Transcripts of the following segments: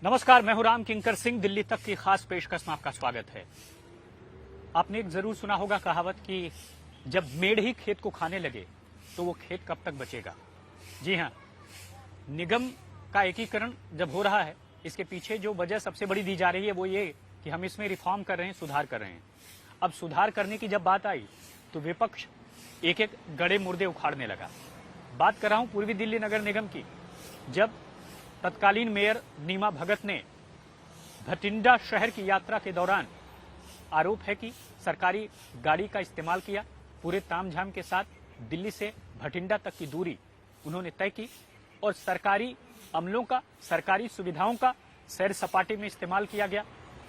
नमस्कार, मैं हूं राम किंकर सिंह। दिल्ली तक की खास पेशकश में आपका स्वागत है। आपने एक जरूर सुना होगा कहावत कि जब मेढ़ ही खेत को खाने लगे तो वो खेत कब तक बचेगा। जी हां, निगम का एकीकरण जब हो रहा है, इसके पीछे जो वजह सबसे बड़ी दी जा रही है वो ये कि हम इसमें रिफॉर्म कर रहे हैं, सुधार कर रहे हैं। अब सुधार करने की जब बात आई तो विपक्ष एक एक गड़े मुर्दे उखाड़ने लगा। बात कर रहा हूं पूर्वी दिल्ली नगर निगम की, जब तत्कालीन मेयर नीमा भगत ने भटिंडा शहर की यात्रा के दौरान आरोप है कि सरकारी गाड़ी का इस्तेमाल किया, पूरे तामझाम के साथ दिल्ली से भटिंडा तक की दूरी उन्होंने तय की और सरकारी अमलों का, सरकारी सुविधाओं का सैर सपाटे में इस्तेमाल किया गया,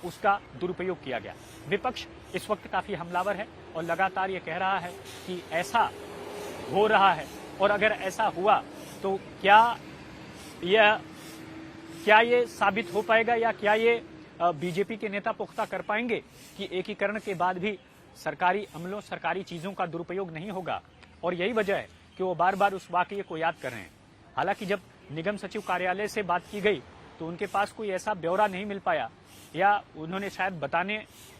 उसका दुरुपयोग किया गया। विपक्ष इस वक्त काफी हमलावर है और लगातार ये कह रहा है कि ऐसा हो रहा है और अगर ऐसा हुआ तो क्या ये साबित हो पाएगा या क्या ये बीजेपी के नेता पुख्ता कर पाएंगे कि एकीकरण के बाद भी सरकारी अमलों, सरकारी चीजों का दुरुपयोग नहीं होगा। और यही वजह है कि वो बार बार उस वाकये को याद कर रहे हैं। हालांकि जब निगम सचिव कार्यालय से बात की गई तो उनके पास कोई ऐसा ब्यौरा नहीं मिल पाया या उन्होंने शायद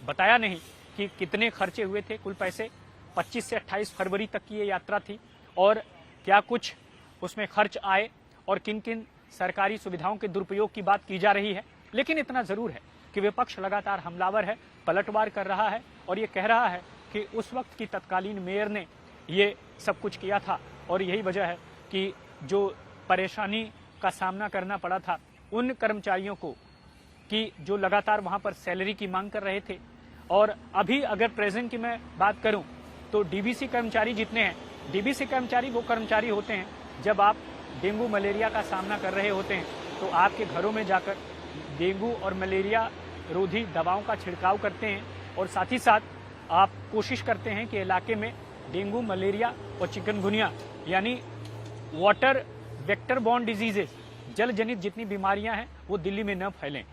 बताया नहीं कि कितने खर्चे हुए थे। कुल पैसे 25 से 28 फरवरी तक की ये यात्रा थी और क्या कुछ उसमें खर्च आए और किन किन सरकारी सुविधाओं के दुरुपयोग की बात की जा रही है। लेकिन इतना जरूर है कि विपक्ष लगातार हमलावर है, पलटवार कर रहा है और ये कह रहा है कि उस वक्त की तत्कालीन मेयर ने ये सब कुछ किया था और यही वजह है कि जो परेशानी का सामना करना पड़ा था उन कर्मचारियों को कि जो लगातार वहां पर सैलरी की मांग कर रहे थे। और अभी अगर प्रेजेंट की मैं बात करूं तो डीबीसी कर्मचारी जितने हैं, डीबीसी कर्मचारी वो कर्मचारी होते हैं जब आप डेंगू मलेरिया का सामना कर रहे होते हैं तो आपके घरों में जाकर डेंगू और मलेरिया रोधी दवाओं का छिड़काव करते हैं और साथ ही साथ आप कोशिश करते हैं कि इलाके में डेंगू, मलेरिया और चिकनगुनिया यानी वाटर वेक्टर बॉर्न डिजीजेस, जल जनित जितनी बीमारियां हैं वो दिल्ली में न फैलें।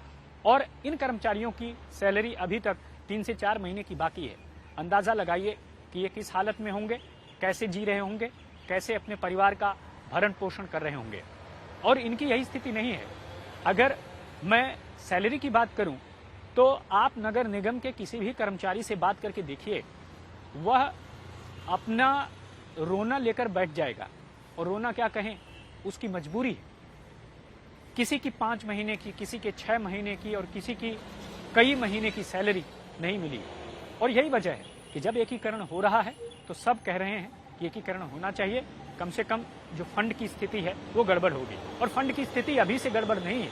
और इन कर्मचारियों की सैलरी अभी तक 3 से 4 महीने की बाकी है। अंदाजा लगाइए कि ये किस हालत में होंगे, कैसे जी रहे होंगे, कैसे अपने परिवार का भरण पोषण कर रहे होंगे। और इनकी यही स्थिति नहीं है। अगर मैं सैलरी की बात करूं तो आप नगर निगम के किसी भी कर्मचारी से बात करके देखिए, वह अपना रोना लेकर बैठ जाएगा। और रोना क्या कहें, उसकी मजबूरी है। किसी की 5 महीने की, किसी के 6 महीने की और किसी की कई महीने की सैलरी नहीं मिली। और यही वजह है कि जब एकीकरण हो रहा है तो सब कह रहे हैं कि एकीकरण होना चाहिए। कम से कम जो फंड की स्थिति है वो गड़बड़ होगी और फंड की स्थिति अभी से गड़बड़ नहीं है।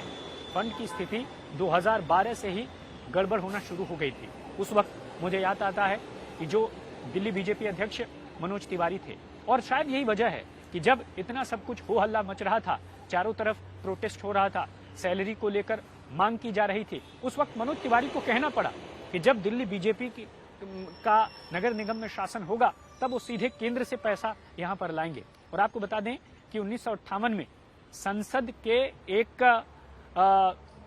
फंड की स्थिति 2012 से ही गड़बड़ होना शुरू हो गई थी। उस वक्त मुझे याद आता है कि जो दिल्ली बीजेपी अध्यक्ष मनोज तिवारी थे और शायद यही वजह है कि जब इतना सब कुछ हो हल्ला मच रहा था, चारों तरफ प्रोटेस्ट हो रहा था, सैलरी को लेकर मांग की जा रही थी, उस वक्त मनोज तिवारी को कहना पड़ा कि जब दिल्ली बीजेपी का नगर निगम में शासन होगा तब वो सीधे केंद्र से पैसा यहां पर लाएंगे। और आपको बता दें कि 1958 में संसद के एक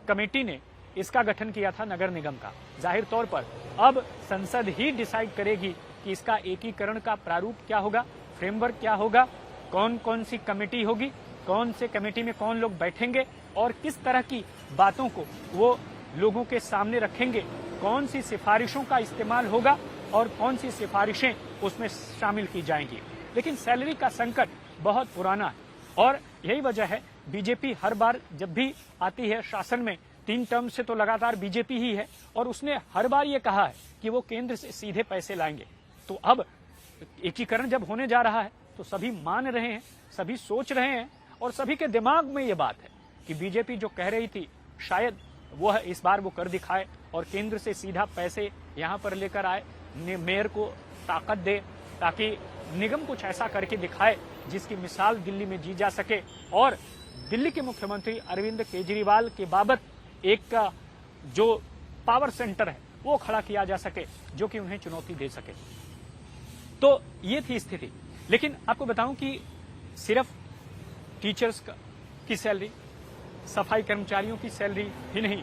कमेटी ने इसका गठन किया था नगर निगम का। जाहिर तौर पर अब संसद ही डिसाइड करेगी कि इसका एकीकरण का प्रारूप क्या होगा, फ्रेमवर्क क्या होगा, कौन कौन सी कमेटी होगी, कौन से कमेटी में कौन लोग बैठेंगे और किस तरह की बातों को वो लोगों के सामने रखेंगे, कौन सी सिफारिशों का इस्तेमाल होगा और कौन सी सिफारिशें उसमें शामिल की जाएंगी। लेकिन सैलरी का संकट बहुत पुराना है और यही वजह है बीजेपी हर बार जब भी आती है शासन में, 3 टर्म से तो लगातार बीजेपी ही है और उसने हर बार ये कहा है कि वो केंद्र से सीधे पैसे लाएंगे। तो अब एकीकरण जब होने जा रहा है तो सभी मान रहे हैं, सभी सोच रहे हैं और सभी के दिमाग में ये बात है कि बीजेपी जो कह रही थी शायद वो इस बार वो कर दिखाए और केंद्र से सीधा पैसे यहां पर लेकर आए, मेयर को ताकत दे ताकि निगम कुछ ऐसा करके दिखाए जिसकी मिसाल दिल्ली में जी जा सके और दिल्ली के मुख्यमंत्री अरविंद केजरीवाल के बाबत एक जो पावर सेंटर है वो खड़ा किया जा सके जो कि उन्हें चुनौती दे सके। तो ये थी स्थिति। लेकिन आपको बताऊं कि सिर्फ टीचर्स की सैलरी, सफाई कर्मचारियों की सैलरी ही नहीं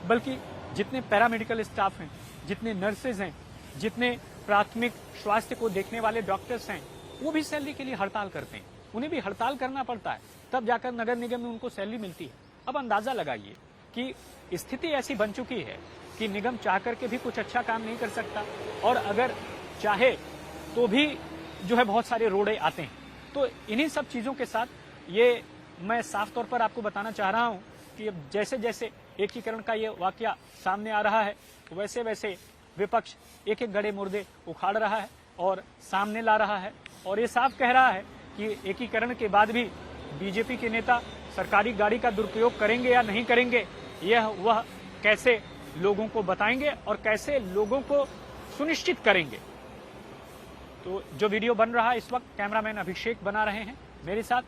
बल्कि जितने पैरामेडिकल स्टाफ हैं, जितने नर्सेज हैं, जितने प्राथमिक स्वास्थ्य को देखने वाले डॉक्टर्स हैं, वो भी सैलरी के लिए हड़ताल करते हैं। उन्हें भी हड़ताल करना पड़ता है, तब जाकर नगर निगम में उनको सैलरी मिलती है। अब अंदाजा लगाइए कि स्थिति ऐसी बन चुकी है कि निगम चाह करके भी कुछ अच्छा काम नहीं कर सकता, और अगर चाहे तो भी जो है बहुत सारे रोड़े आते हैं। तो इन्हीं सब चीजों के साथ ये मैं साफ तौर पर आपको बताना चाह रहा हूं कि अब जैसे जैसे एकीकरण का ये वाकया सामने आ रहा है, वैसे वैसे विपक्ष एक एक गड़े मुर्दे उखाड़ रहा है और सामने ला रहा है, और ये साफ कह रहा है कि एकीकरण के बाद भी बीजेपी के नेता सरकारी गाड़ी का दुरुपयोग करेंगे या नहीं करेंगे, यह वह कैसे लोगों को बताएंगे और कैसे लोगों को सुनिश्चित करेंगे। तो जो वीडियो बन रहा है इस वक्त कैमरामैन अभिषेक बना रहे हैं मेरे साथ।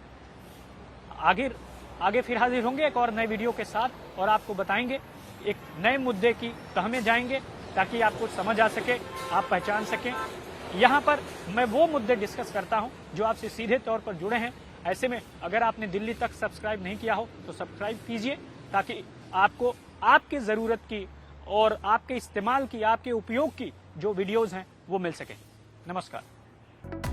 आगे फिर हाजिर होंगे एक और नए वीडियो के साथ, और आपको बताएंगे, एक नए मुद्दे की तह में जाएंगे ताकि आपको समझ आ सके, आप पहचान सकें। यहाँ पर मैं वो मुद्दे डिस्कस करता हूँ जो आपसे सीधे तौर पर जुड़े हैं। ऐसे में अगर आपने दिल्ली तक सब्सक्राइब नहीं किया हो तो सब्सक्राइब कीजिए, ताकि आपको आपकी जरूरत की और आपके इस्तेमाल की, आपके उपयोग की जो वीडियोज हैं वो मिल सके। नमस्कार।